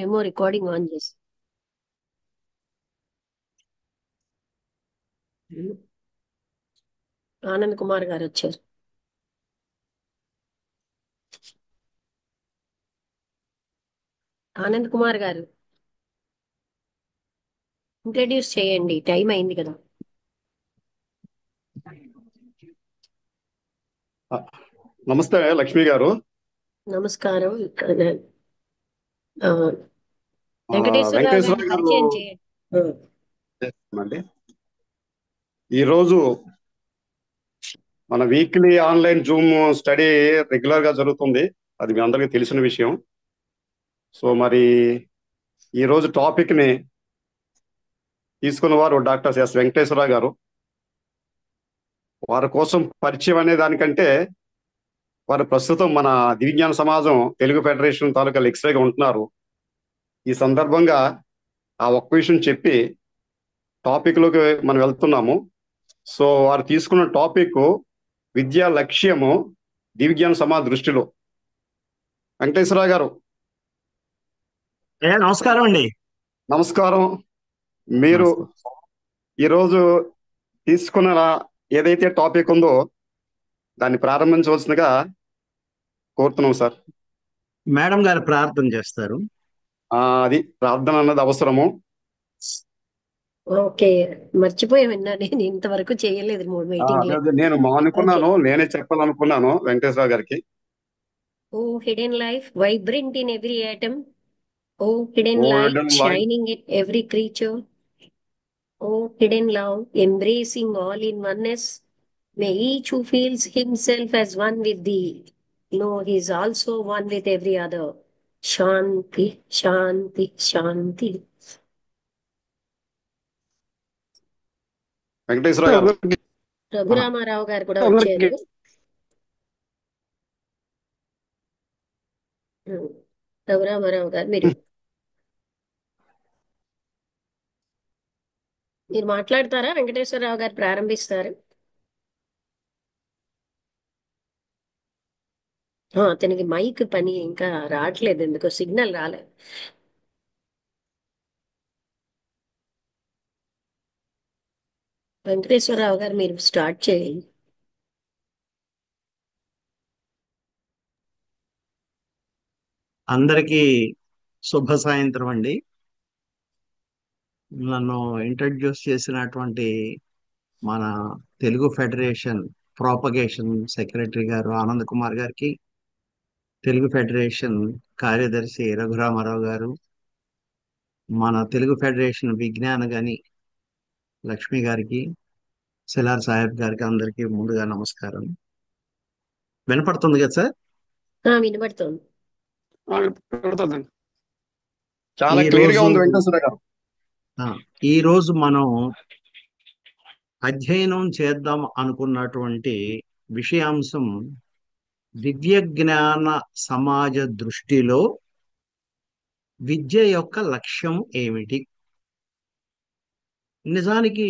ఏమో recording on చేసి. ఆనంద్ కుమార్ గారు వచ్చారు. ఆనంద్ కుమార్ గారు ఇంట్రడ్యూస్ చేయండి, టైం అయింది కదా. ఆ, నమస్తే లక్ష్మి గారు. నమస్కారం. ఆ, ఆ, వెంకటేశ్వరరావు గారిని వెంకటేశ్వర గారు పరిచయం చేయండి. ఆ, అండి. ఈరోజు మన weekly online Zoom study regular గా జరుగుతుంది. అది మీ అందరికీ తెలిసిన విషయం. సో మరి ఈ రోజు టాపిక్ ని తీసుకున్న వారు డాక్టర్ ఎస్ వెంకటేశ్వరరావు గారు. వారి కోసం పరిచయం అనే దానికంటే వారు ప్రస్తుతం మన దివ్యజ్ఞాన సమాజం తెలుగు ఫెడరేషన్ తాలూకా లెక్చరర్గా ఉంటున్నారు. ఈ సందర్భంగా ఆ ఒక్క విషయం చెప్పి టాపిక్ లోకి మనం వెళ్తున్నాము. సో వారు తీసుకున్న టాపిక్ విద్యా లక్ష్యము దివ్యజ్ఞాన సమాజ దృష్టిలో. వెంకటేశ్వరరావు గారు నమస్కారం అండి. నమస్కారం. మీరు నమస్కారం. ఈరోజు తీసుకున్న ఏదైతే టాపిక్ ఉందో దాన్ని ప్రారంభించవలసిందిగా కోరుతున్నాం సార్. మేడం గారు ప్రార్థన చేస్తారు. అది ప్రార్థన అన్నది అవసరము. ఓకే. మర్చిపోయి విన్నా, నేను ఇంతవరకు చేయలేదు మూడు మీటింగ్ అదే లో. అదే నేను ఓకే. అనుకున్నాను, నేనే చెప్పాలనుకున్నాను వెంకటేశ్వరరావు గారికి. O hidden life vibrant in every atom. O hidden light olden life shining in every creature. O hidden love, embracing all in oneness, may each who feels himself as one with thee know he is also one with every other. Shanti, Shanti, Shanti. Venkateswararao గారు. రఘురామారావు గారు కూడా వచ్చారు. రఘురామారావు గారు, మీరు మాట్లాడతారా? వెంకటేశ్వరరావు గారు ప్రారంభిస్తారు. అతనికి మైక్ పని ఇంకా రావట్లేదు, ఎందుకో సిగ్నల్ రాలేదు. వెంకటేశ్వరరావు గారు మీరు స్టార్ట్ చేయండి. అందరికీ శుభ సాయంత్రం అండి. నన్ను ఇంట్రడ్యూస్ చేసినటువంటి మన తెలుగు ఫెడరేషన్ ప్రాపగేషన్ సెక్రటరీ గారు ఆనంద్ కుమార్ గారికి, తెలుగు ఫెడరేషన్ కార్యదర్శి రఘురామారావు గారు, మన తెలుగు ఫెడరేషన్ విజ్ఞాన గని లక్ష్మి గారికి, సిలార్ సాహెబ్ గారికి అందరికీ ముందుగా నమస్కారం. వినపడుతుంది కదా సార్? వినబడుతోంది. పెడుతుందండి. చాలా ఈ క్లియర్ గా రోజు ఉంది వెంకటేశ్వరరావు గారు. ఈ రోజు మనం అధ్యయనం చేద్దాం అనుకున్నటువంటి విషయాంశం దివ్య జ్ఞాన సమాజ దృష్టిలో విద్య యొక్క లక్ష్యం ఏమిటి. నిజానికి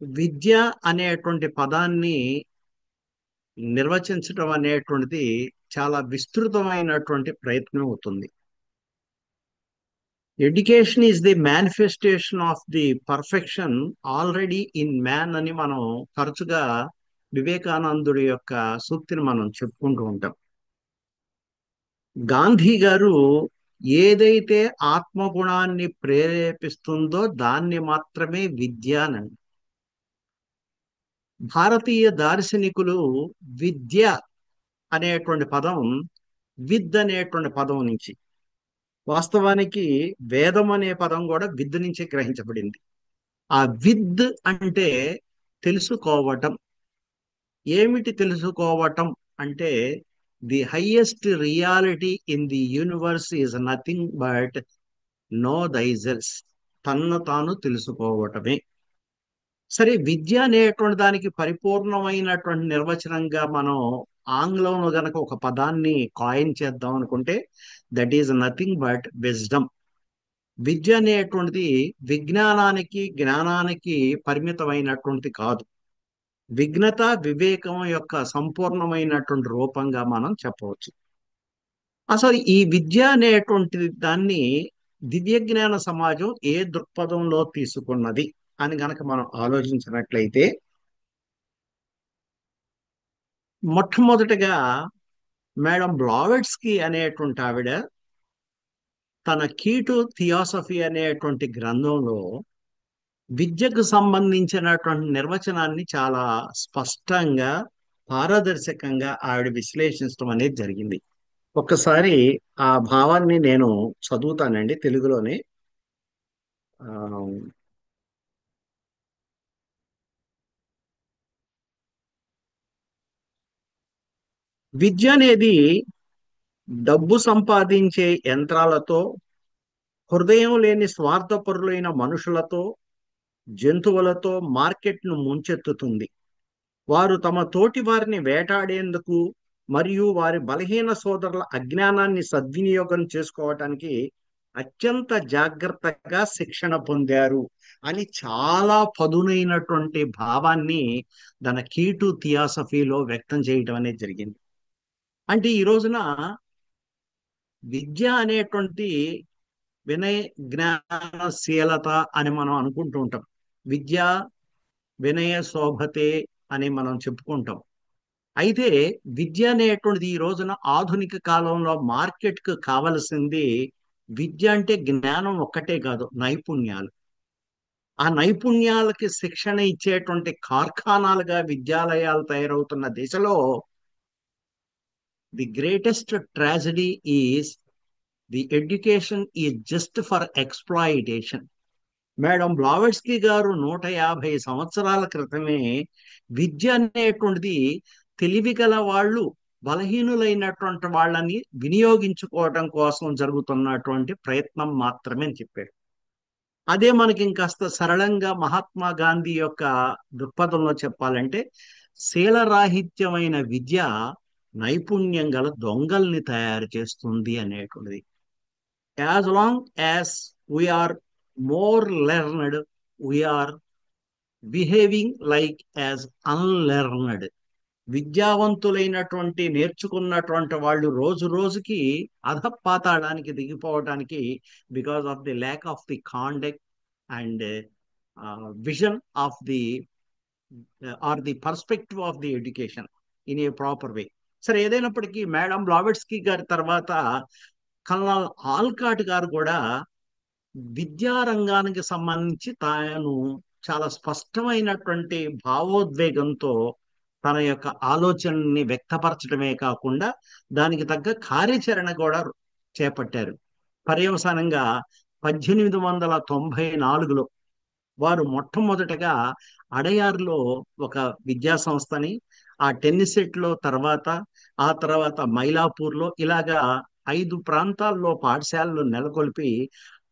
విద్య అనేటువంటి పదాన్ని నిర్వచించడం అనేటువంటిది చాలా విస్తృతమైనటువంటి ప్రయత్నం అవుతుంది. Education is the manifestation of the perfection already in man అని మనం తరచుగా వివేకానందుడి యొక్క సూక్తిని మనం చెప్పుకుంటూ ఉంటాం. గాంధీ గారు ఏదైతే ఆత్మగుణాన్ని ప్రేరేపిస్తుందో దాన్ని మాత్రమే విద్య అనండి. భారతీయ దార్శనికులు విద్య అనేటువంటి పదం విద్ అనేటువంటి పదం నుంచి, వాస్తవానికి వేదం అనే పదం కూడా విద్ నుంచి గ్రహించబడింది. ఆ విద్ అంటే తెలుసుకోవటం. ఏమిటి తెలుసుకోవటం అంటే the highest reality in the universe is nothing but know thyself. తన్ను తాను తెలుసుకోవటమే. సరే, విద్య అనేటువంటి దానికి పరిపూర్ణమైనటువంటి నిర్వచనంగా మనం ఆంగ్లంలో గనక ఒక పదాన్ని కాయిన్ చేద్దాం అనుకుంటే that is nothing but wisdom. విద్య అనేటువంటిది విజ్ఞానానికి జ్ఞానానికి పరిమితమైనటువంటిది కాదు. విఘ్నత వివేకం యొక్క సంపూర్ణమైనటువంటి రూపంగా మనం చెప్పవచ్చు. అసలు ఈ విద్య అనేటువంటి దాన్ని దివ్యజ్ఞాన సమాజం ఏ దృక్పథంలో తీసుకున్నది అని గనక మనం ఆలోచించినట్లయితే, మొట్టమొదటిగా మేడం బ్లావెట్స్కి అనేటువంటి ఆవిడ తన కీటు థియాసఫీ అనేటువంటి గ్రంథంలో విద్యకు సంబంధించినటువంటి నిర్వచనాన్ని చాలా స్పష్టంగా, పారదర్శకంగా ఆవిడ విశ్లేషించడం అనేది జరిగింది. ఒక్కసారి ఆ భావాన్ని నేను చదువుతానండి తెలుగులోనే. ఆ, విద్య అనేది డబ్బు సంపాదించే యంత్రాలతో, హృదయం లేని స్వార్థపరులైన మనుషులతో, జంతువులతో మార్కెట్ను ముంచెత్తుతుంది. వారు తమ తోటి వారిని వేటాడేందుకు మరియు వారి బలహీన సోదరుల అజ్ఞానాన్ని సద్వినియోగం చేసుకోవటానికి అత్యంత జాగ్రత్తగా శిక్షణ పొందారు అని చాలా పదునైనటువంటి భావాన్ని తన కీటు థియాసఫీలో వ్యక్తం చేయటం అనేది జరిగింది. అంటే ఈ రోజున విద్య అనేటువంటి వినయ జ్ఞానశీలత అని మనం అనుకుంటూ ఉంటాం. విద్య వినయ శోభతే అని మనం చెప్పుకుంటాం. అయితే విద్య అనేటువంటిది ఈ రోజున ఆధునిక కాలంలో మార్కెట్కు కావలసింది. విద్య అంటే జ్ఞానం ఒక్కటే కాదు, నైపుణ్యాలు. ఆ నైపుణ్యాలకి శిక్షణ ఇచ్చేటువంటి కార్ఖానాలుగా విద్యాలయాలు తయారవుతున్న దిశలో the greatest tragedy is the education is just for exploitation. Madam Blavatsky గారు 150 సంవత్సరాల క్రితమే విద్య అనేటువంటిది తెలివి గల వాళ్ళు, బలహీనులైనటువంటి వాళ్ళని వినియోగించుకోవడం కోసం జరుగుతున్నటువంటి ప్రయత్నం మాత్రమే అని చెప్పారు. అదే మనకి ఇంకాస్త సరళంగా మహాత్మా గాంధీ యొక్క దృక్పథంలో చెప్పాలంటే, శీలరాహిత్యమైన విద్య నైపుణ్యం గల దొంగల్ని తయారు చేస్తుంది అనేటువంటిది. As long as we are more learned, we are behaving like as unlearned. విద్యావంతులైనటువంటి నేర్చుకున్నటువంటి వాళ్ళు రోజు రోజుకి అధపాతాళానికి దిగిపోవడానికి because of the lack of the conduct and vision of the or the perspective of the education in a proper way. సరే, ఏదైనప్పటికీ madam Blavatsky గారి తర్వాత కల్నల్ ఆల్కాట్ గారు కూడా విద్యారంగానికి సంబంధించి తాను చాలా స్పష్టమైనటువంటి భావోద్వేగంతో తన యొక్క ఆలోచనని వ్యక్తపరచడమే కాకుండా దానికి తగ్గ కార్యాచరణ కూడా చేపట్టారు. పర్యవసానంగా 1894లో వారు మొట్టమొదటగా అడయార్లో ఒక విద్యా సంస్థని, ఆ టెన్నిసెట్లో ఆ తర్వాత మైలాపూర్లో ఇలాగా 5 ప్రాంతాల్లో పాఠశాలలు నెలకొల్పి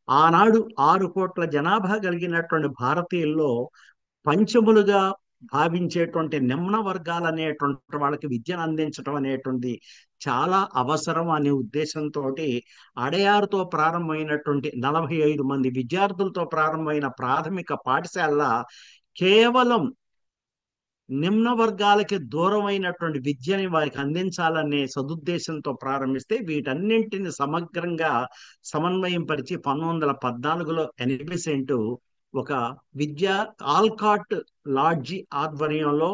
ఆనాడు 6 కోట్ల జనాభా కలిగినటువంటి భారతీయుల్లో పంచములుగా భావించేటువంటి నిమ్న వర్గాలు అనేటువంటి వాళ్ళకి విద్యను అందించడం అనేటువంటి చాలా అవసరం అనే ఉద్దేశంతో అడయారుతో ప్రారంభమైనటువంటి 45 మంది విద్యార్థులతో ప్రారంభమైన ప్రాథమిక పాఠశాల కేవలం నిమ్న వర్గాలకి దూరమైనటువంటి విద్యని వారికి అందించాలనే సదుద్దేశంతో ప్రారంభిస్తే వీటన్నింటిని సమగ్రంగా సమన్వయం పరిచి 1914లో ఎన్బిసెంట్ ఒక విద్యా ఆల్కాట్ లాడ్జి ఆధ్వర్యంలో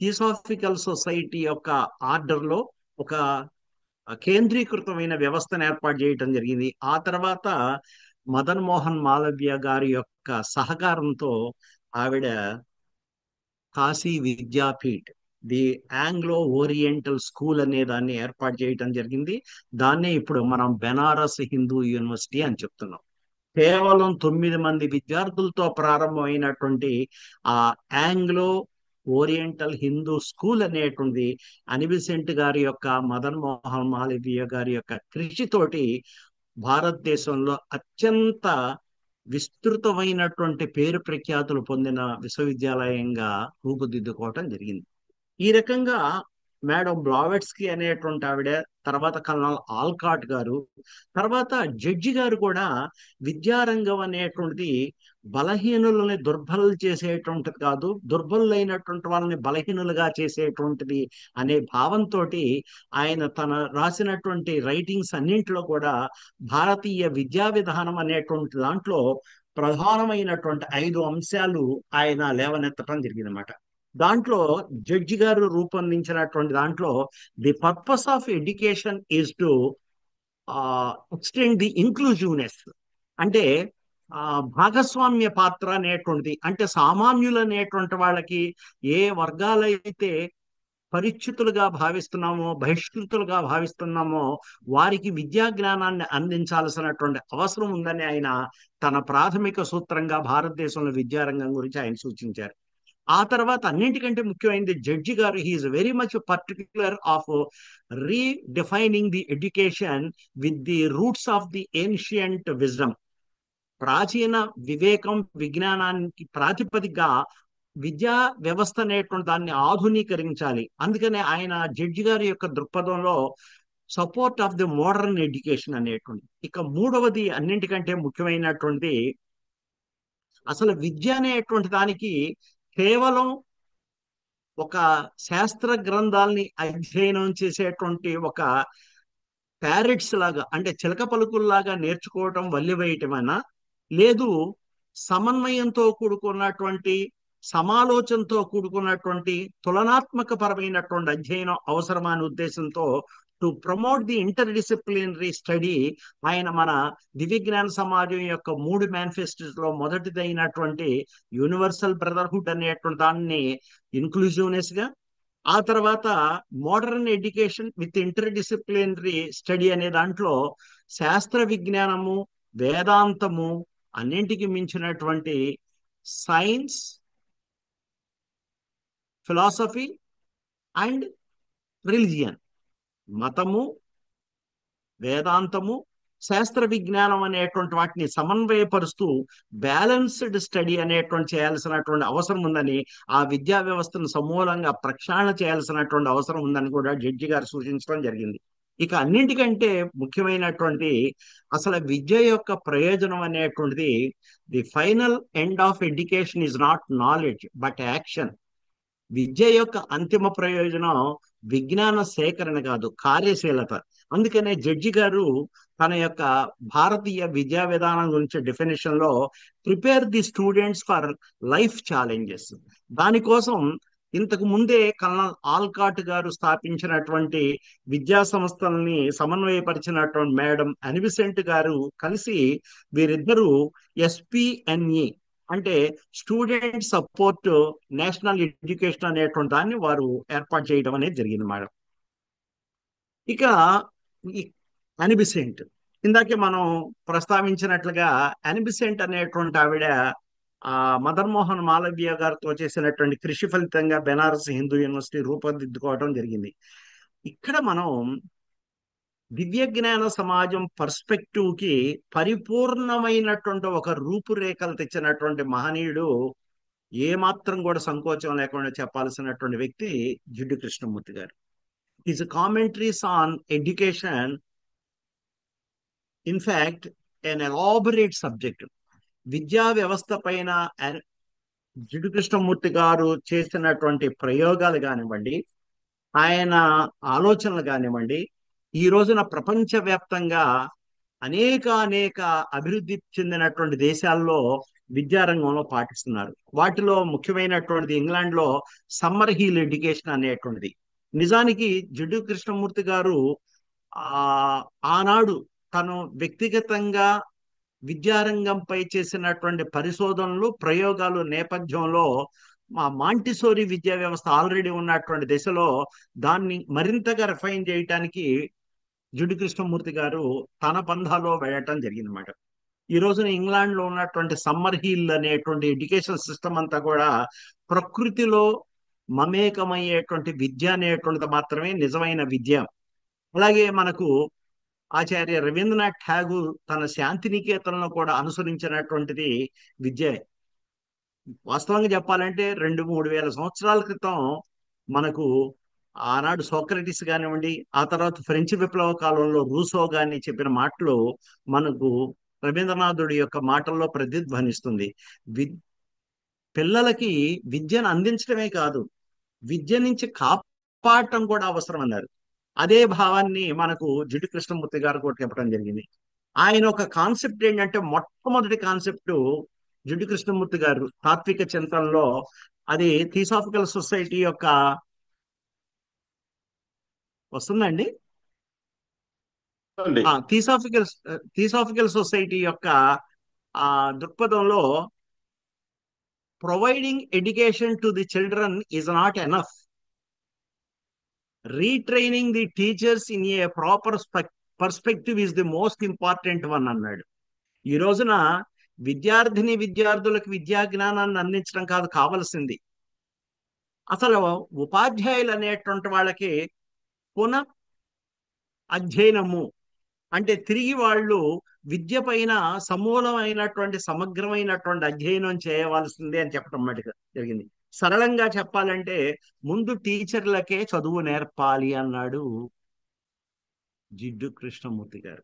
థియోసాఫికల్ సొసైటీ యొక్క ఆర్డర్లో ఒక కేంద్రీకృతమైన వ్యవస్థను ఏర్పాటు చేయడం జరిగింది. ఆ తర్వాత మదన్ మోహన్ మాలవ్య గారి యొక్క సహకారంతో ఆవిడ Kashi Vidyapeeth, the Anglo oriental school అనే దాన్ని ఏర్పాటు చేయడం జరిగింది. దాన్నే ఇప్పుడు మనం బెనారస్ హిందూ యూనివర్సిటీ అని చెప్తున్నాం. కేవలం 9 మంది విద్యార్థులతో ప్రారంభమైనటువంటి ఆ ఆంగ్లో ఓరియంటల్ హిందూ స్కూల్ అనేటువంటి అనిబిసెంట్ గారి యొక్క, మదన్ మోహన్ మాలవీయ గారి యొక్క కృషితోటి భారతదేశంలో అత్యంత విస్తృతమైనటువంటి పేరు ప్రఖ్యాతులు పొందిన విశ్వవిద్యాలయంగా రూపుదిద్దుకోవటం జరిగింది. ఈ రకంగా మేడం బ్లావెట్స్కి అనేటువంటి ఆవిడ, తర్వాత కల్నల్ ఆల్కాట్ గారు, తర్వాత జడ్జి గారు కూడా విద్యారంగం అనేటువంటిది బలహీనులని దుర్బలు చేసేటువంటిది కాదు, దుర్బలులైనటువంటి వాళ్ళని బలహీనులుగా చేసేటువంటిది అనే భావంతో ఆయన తన రాసినటువంటి రైటింగ్స్ అన్నింటిలో కూడా భారతీయ విద్యా విధానం అనేటువంటి దాంట్లో ప్రధానమైనటువంటి 5 అంశాలు ఆయన లేవనెత్తడం జరిగిందన్నమాట. దాంట్లో జడ్జి గారు రూపొందించినటువంటి దాంట్లో the purpose of education is to extend the inclusiveness, అంటే భాగస్వామ్య పాత్ర అనేటువంటిది, అంటే సామాన్యులు అనేటువంటి వాళ్ళకి ఏ వర్గాలైతే పరిచితులుగా భావిస్తున్నామో, బహిష్కృతులుగా భావిస్తున్నామో వారికి విద్యా జ్ఞానాన్ని అందించాల్సినటువంటి అవసరం ఉందని ఆయన తన ప్రాథమిక సూత్రంగా భారతదేశంలో విద్యారంగం గురించి ఆయన సూచించారు. ఆ తర్వాత అన్నింటికంటే ముఖ్యమైనది జడ్జి గారు he is very much particular of redefining the education with the roots of the ancient wisdom. ప్రాచీన వివేకం విజ్ఞానానికి ప్రాతిపదికగా విద్యా వ్యవస్థ అనేటువంటి దాన్ని ఆధునీకరించాలి. అందుకనే ఆయన జడ్జి గారి యొక్క దృక్పథంలో support of the modern education అనేటువంటి. ఇక మూడవది అన్నింటికంటే ముఖ్యమైనటువంటి, అసలు విద్య అనేటువంటి దానికి కేవలం ఒక శాస్త్ర గ్రంథాలని అధ్యయనం చేసేటువంటి ఒక ప్యారెట్స్ లాగా, అంటే చిలక పలుకుల్లాగా నేర్చుకోవటం వల్లివేయటమేనా, లేదు సమన్వయంతో కూడుకున్నటువంటి సమాలోచనతో కూడుకున్నటువంటి తులనాత్మక పరమైనటువంటి అధ్యయనం అవసరమా అనే ఉద్దేశంతో to promote the inter disciplinary study ఆయన మన దివ్యజ్ఞాన సమాజం యొక్క 3 మేనిఫెస్టోస్ లో మొదటిదైనటువంటి యూనివర్సల్ బ్రదర్హుడ్ అనేటువంటి దాన్ని ఇన్క్లూజివ్నెస్ గా, ఆ తర్వాత modern education with inter disciplinary study అనే దాంట్లో శాస్త్ర విజ్ఞానము, వేదాంతము, అన్నింటికి మించినటువంటి సైన్స్, ఫిలాసఫీ అండ్ రిలిజియన్, మతము, వేదాంతము, శాస్త్ర విజ్ఞానం అనేటువంటి వాటిని సమన్వయపరుస్తూ బ్యాలెన్స్డ్ స్టడీ అనేటువంటి చేయాల్సినటువంటి అవసరం ఉందని, ఆ విద్యా వ్యవస్థను సమూలంగా ప్రక్షాళన చేయాల్సినటువంటి అవసరం ఉందని కూడా జడ్జి గారు సూచించడం జరిగింది. ఇక అన్నింటికంటే ముఖ్యమైనటువంటి, అసలు విద్య యొక్క ప్రయోజనం అనేటువంటిది, the final end of education is not knowledge but action. విద్య యొక్క అంతిమ ప్రయోజనం విజ్ఞాన సేకరణ కాదు, కార్యశీలత. అందుకనే జడ్జి గారు తన యొక్క భారతీయ విద్యా విధానం గురించి డెఫినేషన్ లో prepare the students for life challenges, దానికోసం ఇంతకు ముందే కల్నల్ ఆల్కాట్ గారు స్థాపించినటువంటి విద్యా సంస్థల్ని సమన్వయపరిచినటువంటి మేడం అనిబిసెంట్ గారు కలిసి వీరిద్దరూ ఎస్పిఎన్ఈ అంటే స్టూడెంట్ సపోర్ట్ నేషనల్ ఎడ్యుకేషన్ అనేటువంటి దాన్ని వారు ఏర్పాటు చేయడం అనేది జరిగింది మేడం. ఇక ఈ అనిబిసెంట్, ఇందాకే మనం ప్రస్తావించినట్లుగా అనిబిసెంట్ అనేటువంటి ఆవిడ మదన్ మోహన్ మాలవ్య గారితో చేసినటువంటి కృషి ఫలితంగా బెనారస్ హిందూ యూనివర్సిటీ రూపుదిద్దుకోవడం జరిగింది. ఇక్కడ మనం దివ్య జ్ఞాన సమాజం పర్స్పెక్టివ్ కి పరిపూర్ణమైనటువంటి ఒక రూపురేఖలు తెచ్చినటువంటి మహనీయుడు, ఏమాత్రం కూడా సంకోచం లేకుండా చెప్పాల్సినటువంటి వ్యక్తి జిడ్డు కృష్ణమూర్తి గారు. His commentaries on education in fact an elaborate subject. విద్యా వ్యవస్థ పైన జిడ్డు కృష్ణమూర్తి గారు చేసినటువంటి ప్రయోగాలు కానివ్వండి, ఆయన ఆలోచనలు కానివ్వండి, ఈ రోజున ప్రపంచవ్యాప్తంగా అనేక అభివృద్ధి చెందినటువంటి దేశాల్లో విద్యారంగంలో పాటిస్తున్నారు. వాటిలో ముఖ్యమైనటువంటిది ఇంగ్లాండ్ లో సమ్మర్ హీల్ ఎడ్యుకేషన్ అనేటువంటిది. నిజానికి జిడ్డు కృష్ణమూర్తి గారు ఆనాడు తను వ్యక్తిగతంగా విద్యారంగంపై చేసినటువంటి పరిశోధనలు, ప్రయోగాలు నేపథ్యంలో మాంటిసోరీ విద్యా వ్యవస్థ ఆల్రెడీ ఉన్నటువంటి దశలో దాన్ని మరింతగా రిఫైన్ చేయటానికి జిడ్డు కృష్ణమూర్తి గారు తన పంధాలో వెళ్ళటం జరిగిందన్నమాట. ఈ రోజున ఇంగ్లాండ్ లో ఉన్నటువంటి సమ్మర్ హీల్ అనేటువంటి ఎడ్యుకేషన్ సిస్టమ్ అంతా కూడా ప్రకృతిలో మమేకమయ్యేటువంటి విద్య అనేటువంటిది మాత్రమే నిజమైన విద్య. అలాగే మనకు ఆచార్య రవీంద్రనాథ్ ఠాగూర్ తన శాంతినికేతనంలో కూడా అనుసరించినటువంటిది విద్య. వాస్తవంగా చెప్పాలంటే 2-3 వేల సంవత్సరాల క్రితం మనకు ఆనాడు సోక్రటిస్ కానివ్వండి, ఆ తర్వాత ఫ్రెంచ్ విప్లవ కాలంలో రూసో గాని చెప్పిన మాటలు మనకు రవీంద్రనాథుడి యొక్క మాటల్లో ప్రతిధ్వనిస్తుంది. వి పిల్లలకి విద్యను అందించడమే కాదు, విద్య నుంచి కాపాడటం కూడా అవసరం అన్నారు. అదే భావాన్ని మనకు జిడ్డు కృష్ణమూర్తి గారు కూడా చెప్పడం జరిగింది. ఆయన ఒక కాన్సెప్ట్ ఏంటంటే, మొట్టమొదటి కాన్సెప్ట్ జిడ్డు కృష్ణమూర్తి గారు తాత్విక చింతనలో, అది థియోసాఫికల్ సొసైటీ యొక్క, వస్తుందండి, అండి. థియోసాఫికల్ సొసైటీ యొక్క ఆ దృక్పథంలో, providing education to the children is not enough, retraining the teachers in a proper perspective is the most important one అన్నాడు. ఈ రోజున విద్యార్థులకు విద్యా జ్ఞానాన్ని అందించడం కాదు కావలసింది, అసలు ఉపాధ్యాయులు అనేటువంటి వాళ్ళకి పునః అధ్యయనము, అంటే తిరిగి వాళ్ళు విద్య పైన సమూలమైనటువంటి సమగ్రమైనటువంటి అధ్యయనం చేయవలసిందే అని చెప్పడం మటుకు జరిగింది. సరళంగా చెప్పాలంటే, ముందు టీచర్లకే చదువు నేర్పాలి అన్నాడు జిడ్డు కృష్ణమూర్తి గారు.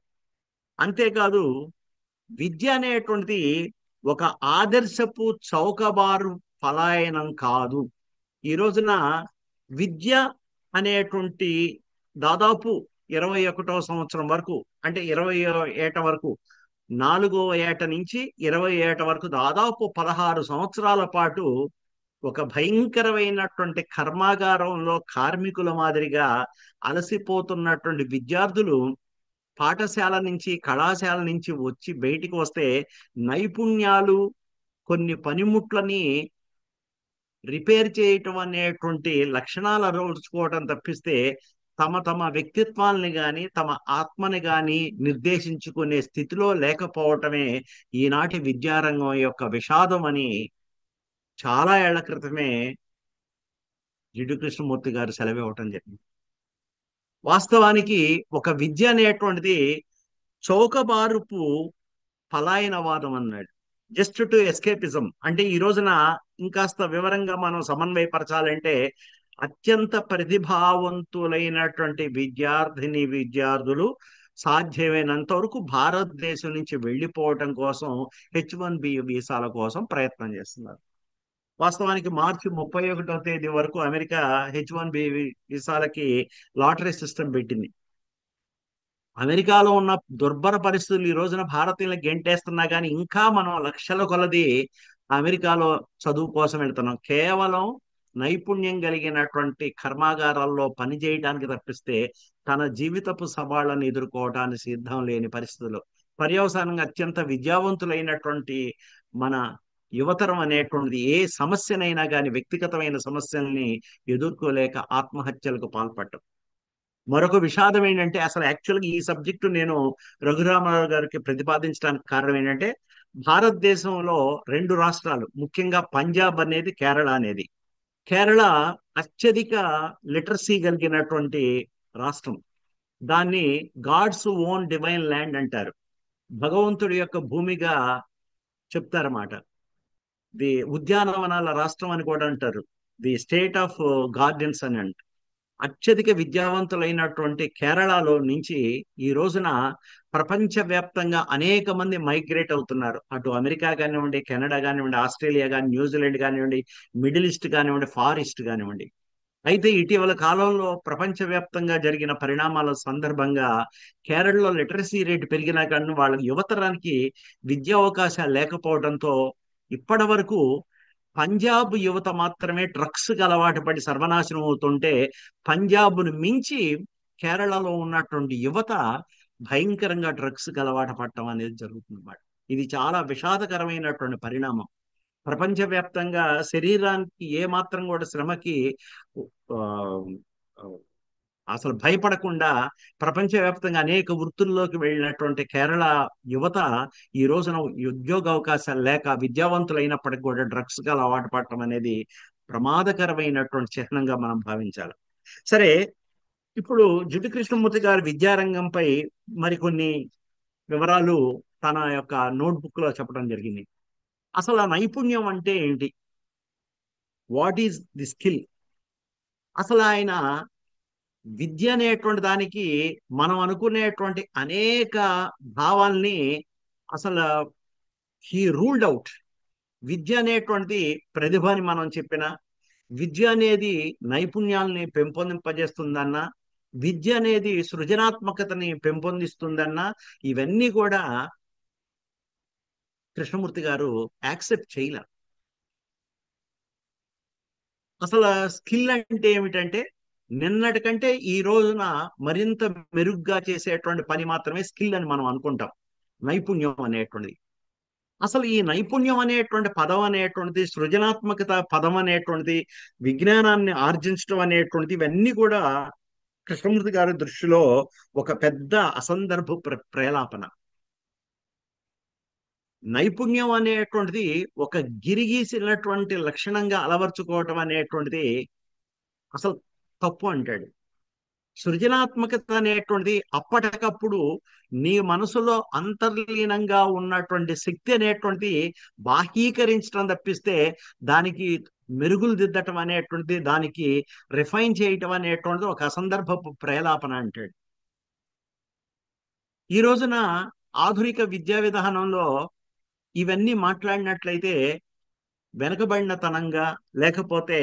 అంతేకాదు, విద్య అనేటువంటిది ఒక ఆదర్శపు చౌకబారు పలాయనం కాదు. ఈ రోజున విద్య అనేటువంటి దాదాపు 21వ సంవత్సరం వరకు, అంటే 20 ఏట వరకు, 4వ ఏట నుంచి 20 ఏట వరకు, దాదాపు 16 సంవత్సరాల పాటు ఒక భయంకరమైనటువంటి కర్మాగారంలో కార్మికుల మాదిరిగా అలసిపోతున్నటువంటి విద్యార్థులు పాఠశాల నుంచి, కళాశాల నుంచి వచ్చి బయటికి వస్తే నైపుణ్యాలు, కొన్ని పనిముట్లని రిపేర్ చేయటం అనేటువంటి లక్షణాలు అలవరుచుకోవడం తప్పిస్తే, తమ తమ వ్యక్తిత్వాలని కానీ తమ ఆత్మని కానీ నిర్దేశించుకునే స్థితిలో లేకపోవటమే ఈనాటి విద్యారంగం యొక్క విషాదం అని చాలా ఏళ్ల క్రితమే జిడ్డు కృష్ణమూర్తి గారు సెలవివ్వటం జరిగింది. వాస్తవానికి ఒక విద్య అనేటువంటిది చౌకబారుపు పలాయనవాదం అన్నాడు, జస్ట్ టు ఎస్కేపిజం. అంటే ఈ రోజున ఇంకాస్త వివరంగా మనం సమన్వయపరచాలంటే, అత్యంత ప్రతిభావంతులైనటువంటి విద్యార్థులు సాధ్యమైనంత వరకు భారతదేశం నుంచి వెళ్ళిపోవటం కోసం H1B వీసాల కోసం ప్రయత్నం చేస్తున్నారు. వాస్తవానికి మార్చి 31వ తేదీ వరకు అమెరికా H1B వీసాలకి లాటరీ సిస్టమ్ పెట్టింది. అమెరికాలో ఉన్న దుర్భర పరిస్థితులు ఈ రోజున భారతీయులను గెంటేస్తున్నా కానీ ఇంకా మనం లక్షల కొలది అమెరికాలో చదువు కోసం వెళ్తున్నాం. కేవలం నైపుణ్యం కలిగినటువంటి కర్మాగారాల్లో పని చేయడానికి తప్పిస్తే తన జీవితపు సవాళ్లను ఎదుర్కోవడానికి సిద్ధం లేని పరిస్థితులు. పర్యవసానంగా అత్యంత విద్యావంతులైనటువంటి మన యువతరం అనేటువంటిది ఏ సమస్యనైనా కానీ, వ్యక్తిగతమైన సమస్యల్ని ఎదుర్కోలేక ఆత్మహత్యలకు పాల్పడటం. మరొక విషాదం ఏంటంటే, అసలు యాక్చువల్గా ఈ సబ్జెక్టు నేను రఘురామరావు గారికి ప్రతిపాదించడానికి కారణం ఏంటంటే, భారతదేశంలో 2 రాష్ట్రాలు, ముఖ్యంగా పంజాబ్ అనేది, కేరళ అనేది. కేరళ అత్యధిక లిటరసీ కలిగినటువంటి రాష్ట్రం. దాన్ని గాడ్స్ ఓన్ డివైన్ ల్యాండ్ అంటారు, భగవంతుడి యొక్క భూమిగా చెప్తారన్నమాట. ది ఉద్యానవనాల రాష్ట్రం అని కూడా అంటారు, ది స్టేట్ ఆఫ్ గార్డెన్స్ అని అంటారు. అత్యధిక విద్యావంతులైనటువంటి కేరళలో నుంచి ఈ రోజున ప్రపంచవ్యాప్తంగా అనేక మంది మైగ్రేట్ అవుతున్నారు. అటు అమెరికా కానివ్వండి, కెనడా కానివ్వండి, ఆస్ట్రేలియా కానీ, న్యూజిలాండ్ కానివ్వండి, మిడిల్ ఈస్ట్ కానివ్వండి, ఫార్ ఈస్ట్ కానివ్వండి. అయితే ఇటీవల కాలంలో ప్రపంచవ్యాప్తంగా జరిగిన పరిణామాల సందర్భంగా కేరళలో లిటరసీ రేటు పెరిగినా కానీ వాళ్ళ యువతరానికి విద్యా అవకాశాలు లేకపోవడంతో ఇప్పటి వరకు పంజాబ్ యువత మాత్రమే డ్రగ్స్కి అలవాటు పడి సర్వనాశనం అవుతుంటే, పంజాబ్ను మించి కేరళలో ఉన్నటువంటి యువత భయంకరంగా డ్రగ్స్కి అలవాటు పడటం అనేది జరుగుతుందన్నమాట. ఇది చాలా విషాదకరమైనటువంటి పరిణామం. ప్రపంచవ్యాప్తంగా శరీరానికి ఏ మాత్రం కూడా శ్రమకి ఆ, అసలు భయపడకుండా ప్రపంచవ్యాప్తంగా అనేక వృత్తుల్లోకి వెళ్ళినటువంటి కేరళ యువత ఈ రోజున ఉద్యోగ అవకాశాలు లేక విద్యావంతులైనప్పటికీ కూడా డ్రగ్స్కి అలవాటు పడటం అనేది ప్రమాదకరమైనటువంటి చిహ్నంగా మనం భావించాలి. సరే, ఇప్పుడు జిడ్డు కృష్ణమూర్తి గారి విద్యారంగంపై మరికొన్ని వివరాలు తన యొక్క నోట్బుక్ లో చెప్పడం జరిగింది. అసలు ఆ నైపుణ్యం అంటే ఏంటి? What is the skill? అసలు ఆయన విద్య అనేటువంటి దానికి మనం అనుకునేటువంటి అనేక భావాల్ని అసలు హీ రూల్డ్ అవుట్. విద్య అనేటువంటిది ప్రతిభ అని మనం చెప్పిన, విద్య అనేది నైపుణ్యాలని పెంపొందింపజేస్తుందన్న, విద్య అనేది సృజనాత్మకతని పెంపొందిస్తుందన్న, ఇవన్నీ కూడా కృష్ణమూర్తి గారు యాక్సెప్ట్ చేయలే. అసలు స్కిల్ అంటే ఏమిటంటే నిన్నటి కంటే ఈ రోజున మరింత మెరుగ్గా చేసేటువంటి పని మాత్రమే స్కిల్ అని మనం అనుకుంటాం, నైపుణ్యం అనేటువంటిది. అసలు ఈ నైపుణ్యం అనేటువంటి పదం అనేటువంటిది, సృజనాత్మకత పదం అనేటువంటిది, విజ్ఞానాన్ని ఆర్జించడం అనేటువంటిది, ఇవన్నీ కూడా కృష్ణమూర్తి గారి దృష్టిలో ఒక పెద్ద అసందర్భ ప్రేలాపన. నైపుణ్యం అనేటువంటిది ఒక గిరిగీసినటువంటి లక్షణంగా అలవర్చుకోవటం అనేటువంటిది అసలు తప్పు అంటాడు. సృజనాత్మకత అనేటువంటిది అప్పటికప్పుడు నీ మనసులో అంతర్లీనంగా ఉన్నటువంటి శక్తి అనేటువంటిది బాహ్యీకరించడం తప్పిస్తే దానికి మెరుగులు దిద్దటం అనేటువంటిది, దానికి రిఫైన్ చేయటం అనేటువంటిది ఒక అసందర్భపు ప్రేలాపన అంటాడు. ఈ రోజున ఆధునిక విద్యా విధానంలో ఇవన్నీ మాట్లాడినట్లయితే వెనకబడినతనంగా, లేకపోతే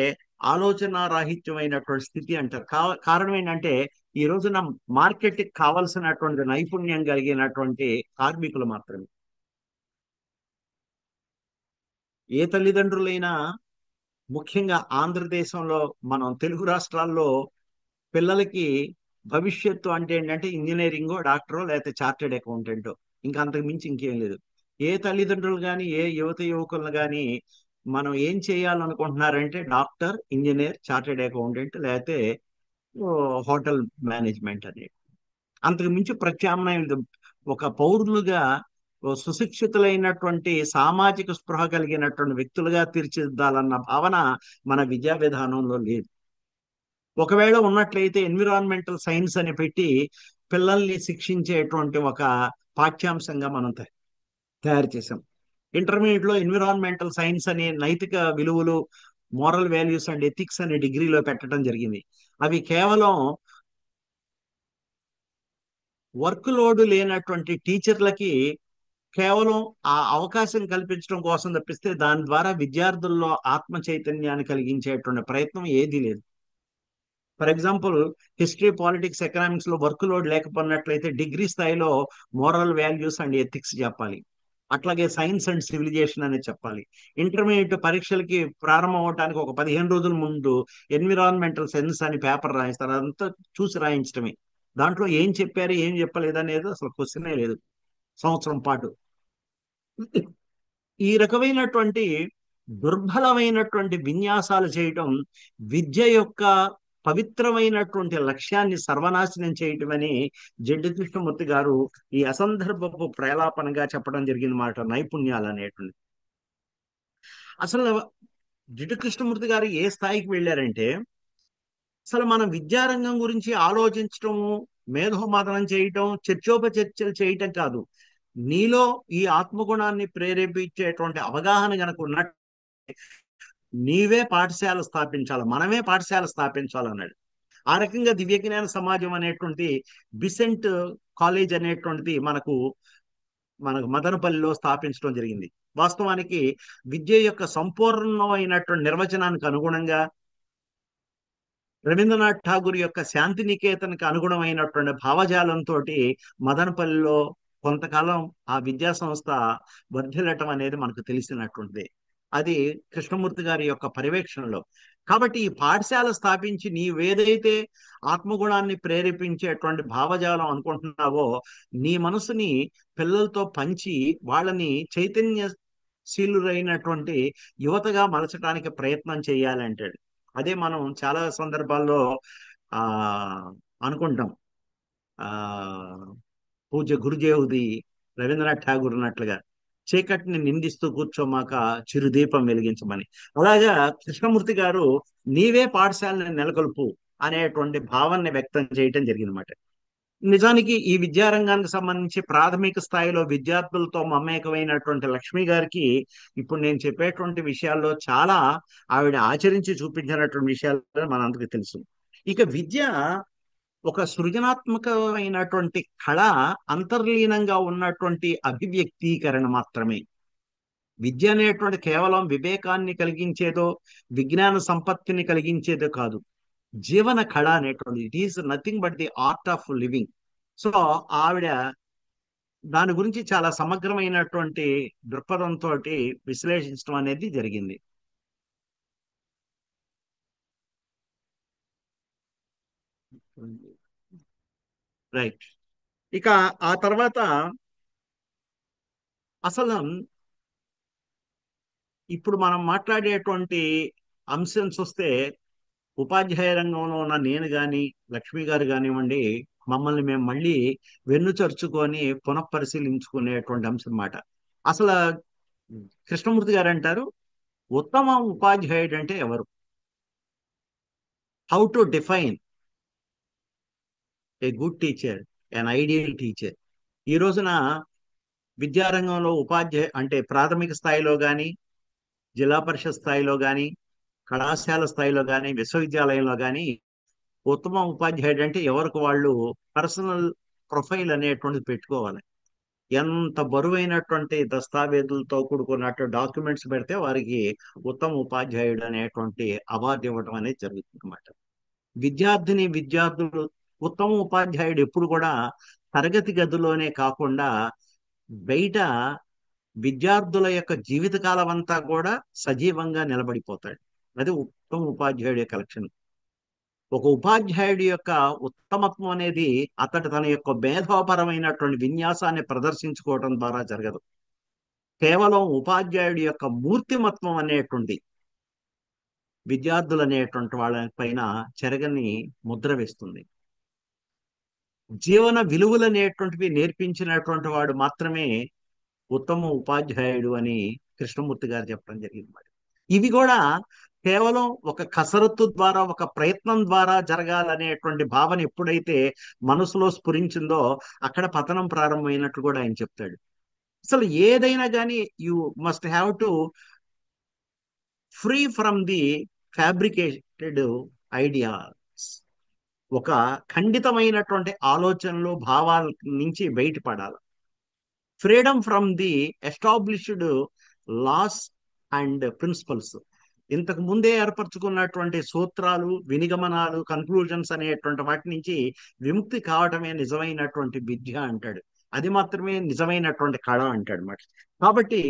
ఆలోచన రాహిత్యమైనటువంటి స్థితి అంటారు. కారణం ఏంటంటే ఈ రోజున మార్కెట్కి కావలసినటువంటి నైపుణ్యం కలిగినటువంటి కార్మికులు మాత్రమే. ఏ తల్లిదండ్రులైనా, ముఖ్యంగా ఆంధ్రదేశంలో, మనం తెలుగు రాష్ట్రాల్లో పిల్లలకి భవిష్యత్తు అంటే ఏంటంటే ఇంజనీరింగో, డాక్టరో, లేకపోతే చార్టెడ్ అకౌంటెంటో, ఇంకా అంతకు మించి ఇంకేం లేదు. ఏ తల్లిదండ్రులు కానీ, ఏ యువత యువకులను కానీ మనం ఏం చేయాలనుకుంటున్నారంటే డాక్టర్, ఇంజనీర్, చార్టెడ్ అకౌంటెంట్, లేకపోతే హోటల్ మేనేజ్మెంట్ అని. అంతకు మించి ప్రత్యామ్నాయం లేదు. ఒక పౌరులుగా సుశిక్షితులైనటువంటి సామాజిక స్పృహ కలిగినటువంటి వ్యక్తులుగా తీర్చిదిద్దాలన్న భావన మన విద్యా విధానంలో లేదు. ఒకవేళ ఉన్నట్లయితే ఎన్విరాన్మెంటల్ సైన్స్ అని పెట్టి పిల్లల్ని శిక్షించేటువంటి ఒక పాఠ్యాంశంగా మనం తయారు చేసాం. ఇంటర్మీడియట్ లో ఎన్విరాన్మెంటల్ సైన్స్ అనే నైతిక విలువలు, మోరల్ వాల్యూస్ అండ్ ఎథిక్స్ అనే డిగ్రీలో పెట్టడం జరిగింది. అవి కేవలం వర్క్ లోడ్ లేనటువంటి టీచర్లకి కేవలం ఆ అవకాశం కల్పించడం కోసం తప్పిస్తే దాని ద్వారా విద్యార్థుల్లో ఆత్మ చైతన్యాన్ని కలిగించేటువంటి ప్రయత్నం ఏదీ లేదు. For example history, politics, economics లో వర్క్ లోడ్ లేకపోయినట్లయితే డిగ్రీ స్థాయిలో మోరల్ వాల్యూస్ అండ్ ఎథిక్స్ చెప్పాలి. అట్లాగే సైన్స్ అండ్ సివిలైజేషన్ అనేది చెప్పాలి. ఇంటర్మీడియట్ పరీక్షలకి ప్రారంభం అవడానికి ఒక 15 రోజుల ముందు ఎన్విరాన్మెంటల్ సైన్స్ అని పేపర్ రాయిస్తారు. అదంతా చూసి రాయించడమే. దాంట్లో ఏం చెప్పారు, ఏం చెప్పలేదు అనేది అసలు క్వశ్చనే లేదు సంవత్సరం పాటు. ఈ రకమైనటువంటి దుర్బలమైనటువంటి విన్యాసాలు చేయటం విద్య యొక్క పవిత్రమైనటువంటి లక్ష్యాన్ని సర్వనాశనం చేయటం అని జడ్డి కృష్ణమూర్తి గారు ఈ అసందర్భపు ప్రేలాపనగా చెప్పడం జరిగింది మాట, నైపుణ్యాలు అనేటువంటి. అసలు జడ్డి కృష్ణమూర్తి గారు ఏ స్థాయికి వెళ్ళారంటే అసలు మనం విద్యారంగం గురించి ఆలోచించటము, మేధోమథనం చేయటం, చర్చోపచర్చలు చేయటం కాదు, నీలో ఈ ఆత్మగుణాన్ని ప్రేరేపించేటువంటి అవగాహన కనుక ఉన్నట్టు నీవే పాఠశాల స్థాపించాలి, మనమే పాఠశాల స్థాపించాలన్నాడు. ఆ రకంగా దివ్య జ్ఞాన సమాజం అనేటువంటి బిసెంట్ కాలేజ్ అనేటువంటిది మనకు మదనపల్లిలో స్థాపించడం జరిగింది. వాస్తవానికి విద్య యొక్క సంపూర్ణమైనటువంటి నిర్వచనానికి అనుగుణంగా రవీంద్రనాథ్ ఠాగూర్ యొక్క శాంతి నికేతన్కి అనుగుణమైనటువంటి భావజాలంతో మదనపల్లిలో కొంతకాలం ఆ విద్యా సంస్థ వర్ధిల్లటం అనేది మనకు తెలిసినటువంటిది. అది కృష్ణమూర్తి గారి యొక్క పర్యవేక్షణలో. కాబట్టి ఈ పాఠశాల స్థాపించి నీవేదైతే ఆత్మగుణాన్ని ప్రేరేపించేటువంటి భావజాలం అనుకుంటున్నావో నీ మనసుని పిల్లలతో పంచి వాళ్ళని చైతన్యశీలురైనటువంటి యువతగా మలచడానికి ప్రయత్నం చేయాలంటాడు. అదే మనం చాలా సందర్భాల్లో ఆ అనుకుంటాం. ఆ పూజ్య గురుదేవుది రవీంద్రనాథ్ ఠాగూర్ అన్నట్లుగా చీకటిని నిందిస్తూ కూర్చోమాక చిరుదీపం వెలిగించమని. అలాగా కృష్ణమూర్తి గారు నీవే పాఠశాలని నెలకొల్పు అనేటువంటి భావాన్ని వ్యక్తం చేయటం జరిగిందన్నమాట. నిజానికి ఈ విద్యారంగానికి సంబంధించి ప్రాథమిక స్థాయిలో విద్యార్థులతో మమేకమైనటువంటి లక్ష్మి గారికి ఇప్పుడు నేను చెప్పేటువంటి విషయాల్లో చాలా ఆవిడ ఆచరించి చూపించినటువంటి విషయాలు మనందరికీ తెలుసు. ఇక విద్య ఒక సృజనాత్మకమైనటువంటి కళ అంతర్లీనంగా ఉన్నటువంటి అభివ్యక్తీకరణ మాత్రమే. విద్య అనేటువంటి కేవలం వివేకాన్ని కలిగించేదో విజ్ఞాన సంపత్తిని కలిగించేదో కాదు. జీవన కళ అనేటువంటి it is nothing but the art of living. So ఆవిడ దాని గురించి చాలా సమగ్రమైనటువంటి దృక్పథంతో విశ్లేషించడం అనేది జరిగింది. రైట్. ఇక ఆ తర్వాత అసలు ఇప్పుడు మనం మాట్లాడేటువంటి అంశం చూస్తే ఉపాధ్యాయ రంగంలో ఉన్న నేను కానీ లక్ష్మి గారు కానివ్వండి, మమ్మల్ని మేము మళ్ళీ వెన్నుచరుచుకొని పునఃపరిశీలించుకునేటువంటి అంశం అన్నమాట. అసలు కృష్ణమూర్తి గారు అంటారు, ఉత్తమ ఉపాధ్యాయుడు అంటే ఎవరు? How to define a good teacher, N ideal teacher. ఈ రోజున విద్యారంగంలో అంటే ప్రాథమిక స్థాయిలో కానీ, జిల్లా పరిషత్ స్థాయిలో కానీ, కళాశాల స్థాయిలో కానీ, విశ్వవిద్యాలయంలో కానీ ఉత్తమ ఉపాధ్యాయుడు అంటే ఎవరికి వాళ్ళు పర్సనల్ ప్రొఫైల్ అనేటువంటిది పెట్టుకోవాలి. ఎంత బరువైనటువంటి దస్తావేజులతో కూడుకున్నట్టు డాక్యుమెంట్స్ పెడితే వారికి ఉత్తమ ఉపాధ్యాయుడు అనేటువంటి అవార్డు ఇవ్వడం అనేది జరుగుతుంది అన్నమాట. విద్యార్థులు ఉత్తమ ఉపాధ్యాయుడు ఎప్పుడు కూడా తరగతి గదిలోనే కాకుండా బయట విద్యార్థుల యొక్క జీవితకాలం అంతా కూడా సజీవంగా నిలబడిపోతాడు. అది ఉత్తమ ఉపాధ్యాయుడి యొక్క లక్షణం. ఒక ఉపాధ్యాయుడి యొక్క ఉత్తమత్వం అనేది అతడు తన యొక్క మేధోపరమైనటువంటి విన్యాసాన్ని ప్రదర్శించుకోవడం ద్వారా జరగదు. కేవలం ఉపాధ్యాయుడి యొక్క మూర్తిమత్వం అనేటువంటి విద్యార్థులు అనేటువంటి వాళ్ళ పైన చెరగని ముద్ర వేస్తుంది. జీవన విలువలు అనేటువంటివి నేర్పించినటువంటి వాడు మాత్రమే ఉత్తమ ఉపాధ్యాయుడు అని కృష్ణమూర్తి గారు చెప్పడం జరిగింది. మరి ఇవి కూడా కేవలం ఒక కసరత్తు ద్వారా, ఒక ప్రయత్నం ద్వారా జరగాలనేటువంటి భావన ఎప్పుడైతే మనసులో స్ఫురించిందో అక్కడ పతనం ప్రారంభమైనట్లు కూడా ఆయన చెప్తాడు. అసలు ఏదైనా కానీ you must have to free from the fabricated ideas. ఒక ఖండితమైనటువంటి ఆలోచనలు, భావాల నుంచి బయటపడాలి. Freedom from the established laws and principles. ఇంతకు ముందే ఏర్పరచుకున్నటువంటి సూత్రాలు, వినిగమనాలు, కన్క్లూజన్స్ అనేటువంటి వాటి నుంచి విముక్తి కావడమే నిజమైనటువంటి విద్య అంటాడు. అది మాత్రమే నిజమైనటువంటి కళ అంటాడు మాట. కాబట్టి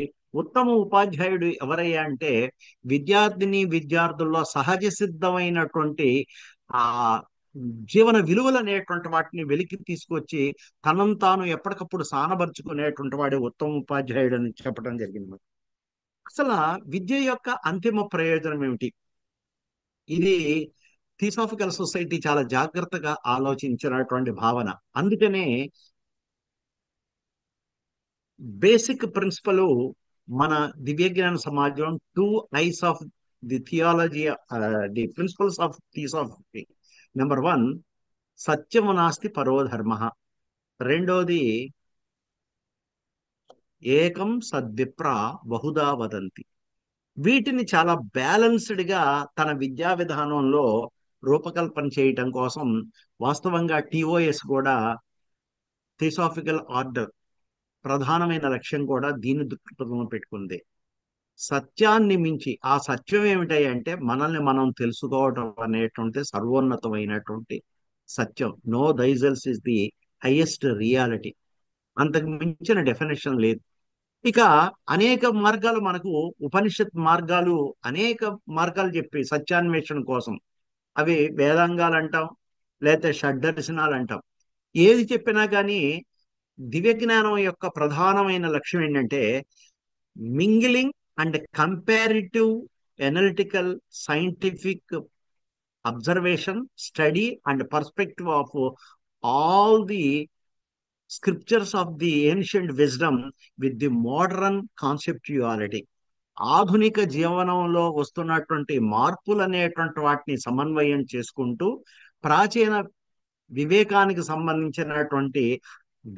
ఉత్తమ ఉపాధ్యాయుడు ఎవరయ్యా అంటే విద్యార్థుల్లో సహజ సిద్ధమైనటువంటి ఆ జీవన విలువలు అనేటువంటి వాటిని వెలికి తీసుకొచ్చి తనను తాను ఎప్పటికప్పుడు సానబరుచుకునేటువంటి వాడే ఉత్తమ ఉపాధ్యాయుడు అని చెప్పడం జరిగింది. అసలు విద్య యొక్క అంతిమ ప్రయోజనం ఏమిటి? ఇది థియోసాఫికల్ సొసైటీ చాలా జాగ్రత్తగా ఆలోచించినటువంటి భావన. అందుకనే బేసిక్ ప్రిన్సిపల్ మన దివ్యజ్ఞాన సమాజం 2 eyes of the theology, the principles of theosophy. Number 1 సత్యము నాస్తి పరోధర్మ. రెండోది ఏకం సద్విప్ర బహుదా వదంతి. వీటిని చాలా బ్యాలెన్స్డ్ గా తన విద్యా విధానంలో రూపకల్పన చేయటం కోసం వాస్తవంగా టిఓఎస్ కూడా థియోసాఫికల్ ఆర్డర్ ప్రధానమైన లక్ష్యం కూడా దీన్ని దృక్పథంలో పెట్టుకుంది. సత్యాన్ని మించి ఆ సత్యం ఏమిటంటే మనల్ని మనం తెలుసుకోవడం అనేటువంటి సర్వోన్నతమైనటువంటి సత్యం. Know thyself is the highest reality. అంతకు మించిన డెఫినేషన్ లేదు. ఇక అనేక మార్గాలు మనకు ఉపనిషత్ మార్గాలు, అనేక మార్గాలు చెప్పి సత్యాన్వేషణ కోసం. అవి వేదాంగాలు అంటాం, లేకపోతే షడ్దర్శనాలు అంటాం. ఏది చెప్పినా కానీ దివ్య జ్ఞానం యొక్క ప్రధానమైన లక్ష్యం ఏంటంటే mingling and comparative analytical scientific observation, study and perspective of all the scriptures of the ancient wisdom with the modern conceptuality. ఆధునిక జీవనంలో వస్తున్నటువంటి మార్పులు అనేటువంటి వాటిని సమన్వయం చేసుకుంటూ ప్రాచీన వివేకానికి సంబంధించినటువంటి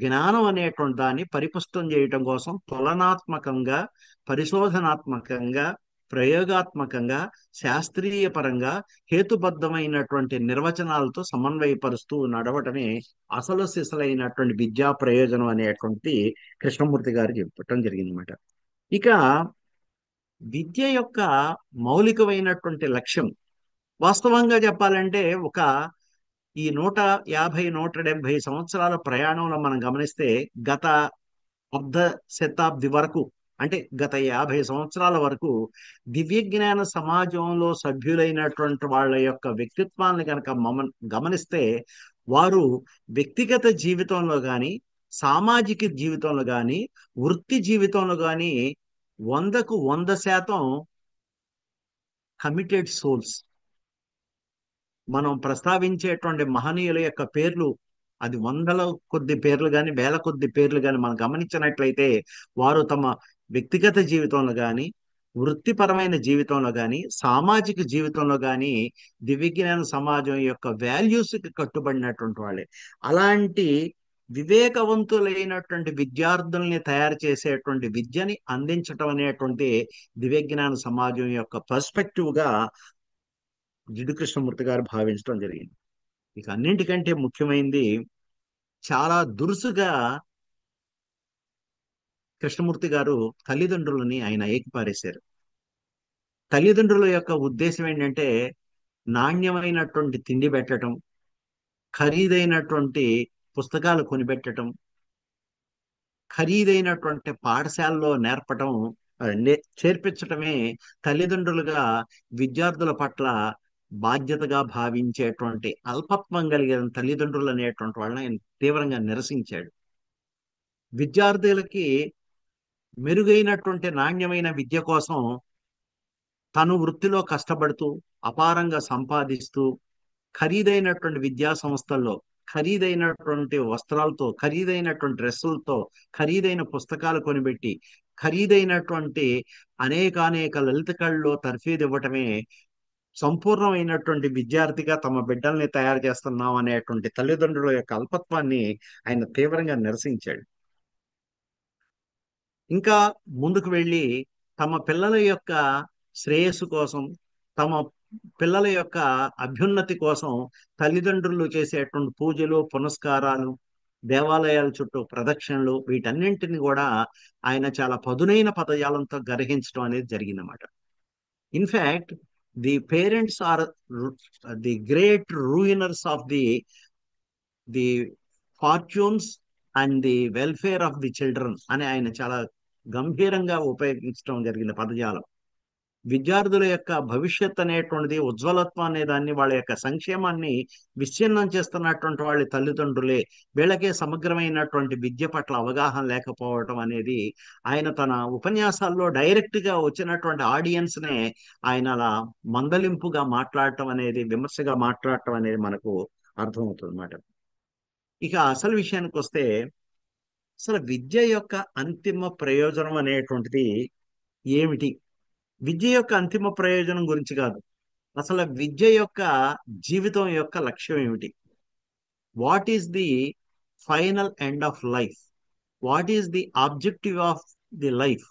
జ్ఞానం అనేటువంటి దాన్ని పరిపుష్టం చేయటం కోసం తులనాత్మకంగా, పరిశోధనాత్మకంగా, ప్రయోగాత్మకంగా, శాస్త్రీయ పరంగా, హేతుబద్ధమైనటువంటి నిర్వచనాలతో సమన్వయపరుస్తూ నడవటమే అసలు సిసలైనటువంటి విద్యా ప్రయోజనం అనేటువంటి కృష్ణమూర్తి గారు చెప్పటం జరిగిందన్నమాట. ఇక విద్య యొక్క మౌలికమైనటువంటి లక్ష్యం, వాస్తవంగా చెప్పాలంటే ఈ 150-170 సంవత్సరాల ప్రయాణంలో మనం గమనిస్తే గత అర్ధ శతాబ్ది వరకు, అంటే గత 50 సంవత్సరాల వరకు దివ్య జ్ఞాన సమాజంలో సభ్యులైనటువంటి వాళ్ళ యొక్క వ్యక్తిత్వాన్ని కనుక గమనిస్తే, వారు వ్యక్తిగత జీవితంలో కానీ, సామాజిక జీవితంలో కానీ, వృత్తి జీవితంలో కానీ 100% కమిటెడ్ సోల్స్. మనం ప్రస్తావించేటువంటి మహనీయుల యొక్క పేర్లు, అది వందల కొద్ది పేర్లు కానీ, వేల కొద్ది పేర్లు కానీ మనం గమనించినట్లయితే, వారు తమ వ్యక్తిగత జీవితంలో కానీ, వృత్తిపరమైన జీవితంలో కానీ, సామాజిక జీవితంలో కానీ దివ్యజ్ఞాన సమాజం యొక్క వాల్యూస్కి కట్టుబడినటువంటి వాళ్ళే. అలాంటి వివేకవంతులైనటువంటి విద్యార్థుల్ని తయారు చేసేటువంటి విద్యని అందించటం అనేటువంటి దివ్యజ్ఞాన సమాజం యొక్క పర్స్పెక్టివ్గా జిడ్డు కృష్ణమూర్తి గారు భావించడం జరిగింది. ఇక అన్నింటికంటే ముఖ్యమైనది, చాలా దురుసుగా కృష్ణమూర్తి గారు తల్లిదండ్రులని ఆయన ఏకిపారేశారు. తల్లిదండ్రుల యొక్క ఉద్దేశం ఏంటంటే, నాణ్యమైనటువంటి తిండి పెట్టడం, ఖరీదైనటువంటి పుస్తకాలు కొనిపెట్టడం, ఖరీదైనటువంటి పాఠశాలలో చేర్పించటమే తల్లిదండ్రులుగా విద్యార్థుల పట్ల బాధ్యతగా భావించేటువంటి అల్పత్వం కలిగిన తల్లిదండ్రులు అనేటువంటి వాళ్ళని ఆయన తీవ్రంగా నిరసించాడు. విద్యార్థులకి మెరుగైనటువంటి నాణ్యమైన విద్య కోసం తను వృత్తిలో కష్టపడుతూ, అపారంగా సంపాదిస్తూ, ఖరీదైనటువంటి విద్యా సంస్థల్లో ఖరీదైనటువంటి వస్త్రాలతో, ఖరీదైనటువంటి డ్రెస్సులతో, ఖరీదైన పుస్తకాలు కొనిపెట్టి, ఖరీదైనటువంటి అనేక లలిత కళల్లో తర్ఫీదు ఇవ్వటమే సంపూర్ణమైనటువంటి విద్యార్థిగా తమ బిడ్డల్ని తయారు చేస్తున్నాం అనేటువంటి తల్లిదండ్రుల యొక్క అల్పత్వాన్ని ఆయన తీవ్రంగా నిరసించాడు. ఇంకా ముందుకు వెళ్ళి తమ పిల్లల యొక్క శ్రేయస్సు కోసం, తమ పిల్లల యొక్క అభ్యున్నతి కోసం తల్లిదండ్రులు చేసేటువంటి పూజలు, పునస్కారాలు, దేవాలయాల చుట్టూ ప్రదక్షిణలు, వీటన్నింటిని కూడా ఆయన చాలా పదునైన పదజాలంతో గర్హించడం అనేది జరిగిందన్నమాట. In fact the parents are the great ruiners of the fortunes and the welfare of the children అని ఆయన చాలా గంభీరంగా ఉపయోగించడం జరిగిన పదజాలం. విద్యార్థుల యొక్క భవిష్యత్ అనేటువంటిది, ఉజ్వలత్వం అనే దాన్ని, వాళ్ళ యొక్క సంక్షేమాన్ని విచ్ఛిన్నం చేస్తున్నటువంటి వాళ్ళ తల్లిదండ్రులే. వీళ్ళకే సమగ్రమైనటువంటి విద్య పట్ల అవగాహన లేకపోవటం అనేది ఆయన తన ఉపన్యాసాల్లో డైరెక్ట్ గా వచ్చినటువంటి ఆడియన్స్ నే ఆయన అలా మందలింపుగా మాట్లాడటం అనేది, విమర్శగా మాట్లాడటం అనేది మనకు అర్థమవుతుంది అన్నమాట. ఇక అసలు విషయానికి వస్తే, అసలు విద్య యొక్క అంతిమ ప్రయోజనం అనేటువంటిది ఏమిటి? విద్య యొక్క అంతిమ ప్రయోజనం గురించి కాదు, అసలు విద్య యొక్క జీవితం యొక్క లక్ష్యం ఏమిటి? What is the final end of life? What is the objective of the life?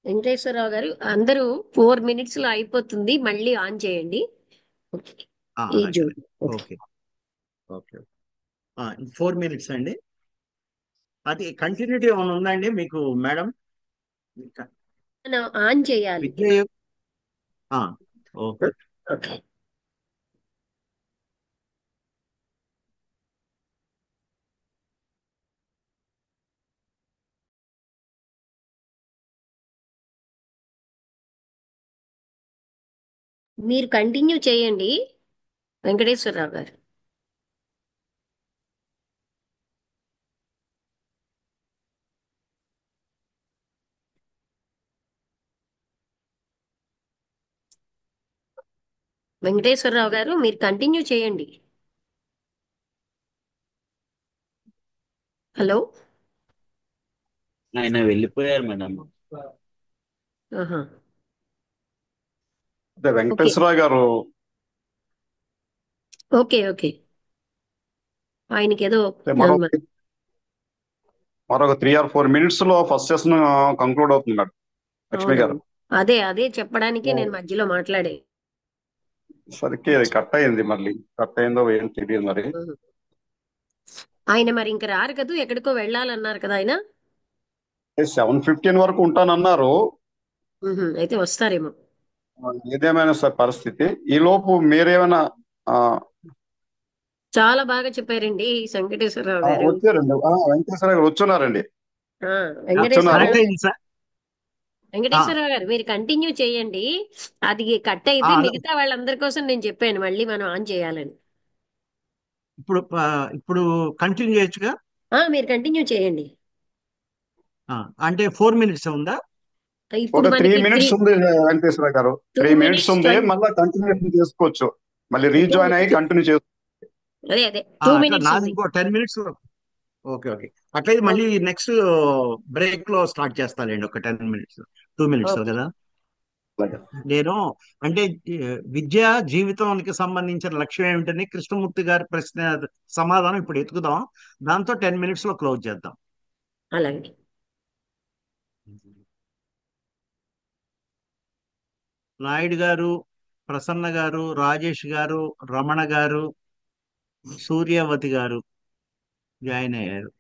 Venkateswararao గారు, అందరూ 4 minutes లో అయిపోతుంది, మళ్ళీ ఆన్ చేయండి. ఓకే. ఈ అలాగే. జూమ్. ఓకే ఓకే 4 minutes అండి. అది కంటిన్యూటీ ఏమైనా ఉందండి మీకు మేడం? ఆన్ చేయాలి. విద్య ఓకే. ఓకే. మీరు కంటిన్యూ చేయండి వెంకటేశ్వరరావు గారు. వెంకటేశ్వరరావు గారు, మీరు కంటిన్యూ చేయండి. హలో. ఆయన వెళ్ళిపోయారు మేడం. ఆహా. అదే వెంకటేశ్వరరావు గారు ఓకే ఓకే. ఆయనకి ఏదో మరొక 3 or 4 minutes లో ఫస్ట్ సెషన్ కంక్లూడ్ అవుతుంది మేడం. లక్ష్మి గారు. అదే అదే చెప్పడానికి నేను మధ్యలో మాట్లాడే. సరికి అది కట్ అయింది, మళ్ళీ కట్ అయిందో ఏం తెలియదు మరి. ఆయన మరి ఇంక రారు కదా, ఎక్కడికో వెళ్ళాలన్నారు కదా ఆయన. 7:15 వరకు ఉంటానన్నారు. అయితే వస్తారేమో. ఏదేమైనా సార్ పరిస్థితి ఈ లోపు మీరేమైనా ఆ, చాలా బాగా చెప్పారండి వెంకటేశ్వరరావు గారు. వచ్చారండి. వెంకటేశ్వర గారు వచ్చున్నారండి. ఆ, వచ్చున్నారు. కనెక్ట్ వెంకటేశ్వరరావు అయింది సార్. వెంకటేశ్వరరావు గారు మీరు కంటిన్యూ చేయండి. అది కట్ అయితే మిగతా వాళ్ళందరి కోసం నేను చెప్పాను మళ్ళీ మనం ఆన్ చేయాలని. ఇప్పుడు ఇప్పుడు కంటిన్యూ చేయొచ్చుగా. మీరు కంటిన్యూ చేయండి. అంటే 4 minutes ఉందా? ఇప్పుడు ఒక 3 మనకి minutes ఉంది వెంకటేశ్వర గారు. 3 minutes ఉంది, మళ్ళీ కంటిన్యూషన్ చేసుకోవచ్చు. మళ్ళీ రీజాయిన్ అయ్యి కంటిన్యూ చేసుకోవచ్చు. అదే అదే 2 అట్లా minutes నాది ఉంది. ఇంకో 10 minutes. Okay okay. అట్లయితే మళ్ళీ నెక్స్ట్ బ్రేక్ లో స్టార్ట్ చేస్తానండి. ఒక 10 minutes, 2 minutes ఓకే. కదా. నేను అంటే విద్యా జీవితానికి సంబంధించిన లక్ష్యం ఏమిటని కృష్ణమూర్తి గారి ప్రశ్న సమాధానం ఇప్పుడు ఎత్తుకుదాం. దాంతో 10 minutes లో క్లోజ్ చేద్దాం. అలాగే. నాయుడు గారు, ప్రసన్న గారు, రాజేష్ గారు, రమణ గారు, సూర్యవతి గారు జాయిన్ అయ్యారు.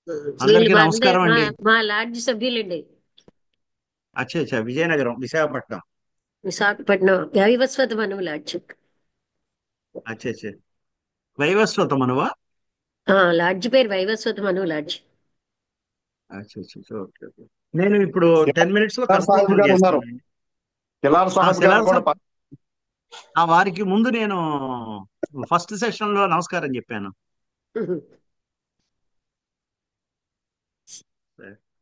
వీళ్ళు అందరికీ నమస్కారం మా అండి. మా లాడ్జ్ సభ్యులండి. అచ్చా విజయనగరం, విశాఖపట్నం. విశాఖపట్నం వైవస్వత మనువు లాడ్జ్. అచ్చా వైవస్వత మనవా? లాడ్జ్ పేరు వైవస్వత మనువు లాడ్జ్. అచ్చా ఓకే ఓకే. నేను ఇప్పుడు 10 minutes లో కిలార్ సాహెబ్ కన్క్లూజన్ గారు ఉన్నారు. చేస్తానండి. కిలార్ సాహెబ్ గారు శిలార్ కూడా సాబ్, వారికి ముందు నేను ఫస్ట్ సెషన్ లో నమస్కారం చెప్పాను.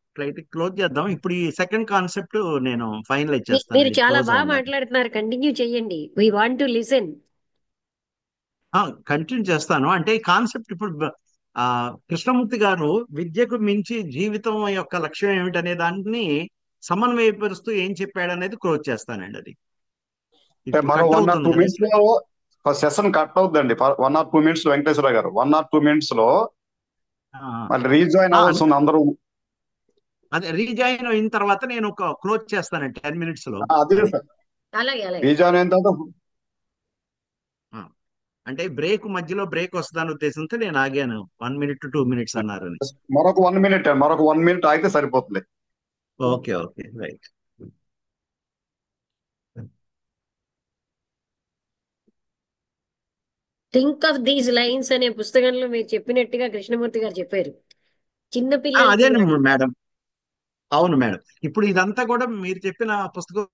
ఇట్లయితే క్లోజ్ చేద్దాం. ఇప్పుడు ఈ సెకండ్ కాన్సెప్ట్ నేను ఫైనలైజ్ మీరు చేస్తానండి. చాలా క్లోజ్ బాగా అవ్వగానే మాట్లాడుతున్నారు, కంటిన్యూ చెయ్యండి. We want to listen. Continue చేస్తాను. అంటే ఈ కాన్సెప్ట్ ఇప్పుడు కృష్ణమూర్తి గారు విద్యకు మించి జీవితం యొక్క లక్ష్యం ఏమిటనే దాన్ని సమన్వయపరుస్తూ ఏం చెప్పాడనేది క్లోజ్ చేస్తానండి. అది ఇప్పుడు మరో కట్ 1 or అవుతుంది 2 కదా. minutes లో సెషన్ కట్ అవుతుందండి. 1 or 2 minutes వెంకటేశ్వర గారు, 1 or 2 minutes లో ఆ, మళ్ళీ రీజాయిన్ ఆ, అవ్వాల్సి ఉంది అందరూ. అదే రీజాయిన్ అయిన తర్వాత నేను ఒక క్లోజ్ చేస్తానండి 10 minutes లో. అదే సార్, అలాగే అలాగే. రీజాయిన్ అయిన తర్వాత ఆ, అంటే బ్రేక్ మధ్యలో బ్రేక్ వస్తుందన్న ఉద్దేశంతో నేను ఆగాను. 1 minute to 2 minutes అన్నారు. మరొక 1 minute అయితే సరిపోతుంది. Okay right. Think of these lines అనే పుస్తకంలో మీరు చెప్పినట్టుగా కృష్ణమూర్తి గారు చెప్పారు. చిన్న అదే పిల్లలకి మేడం. అవును మేడం. ఇప్పుడు ఇదంతా కూడా మీరు చెప్పిన పుస్తకం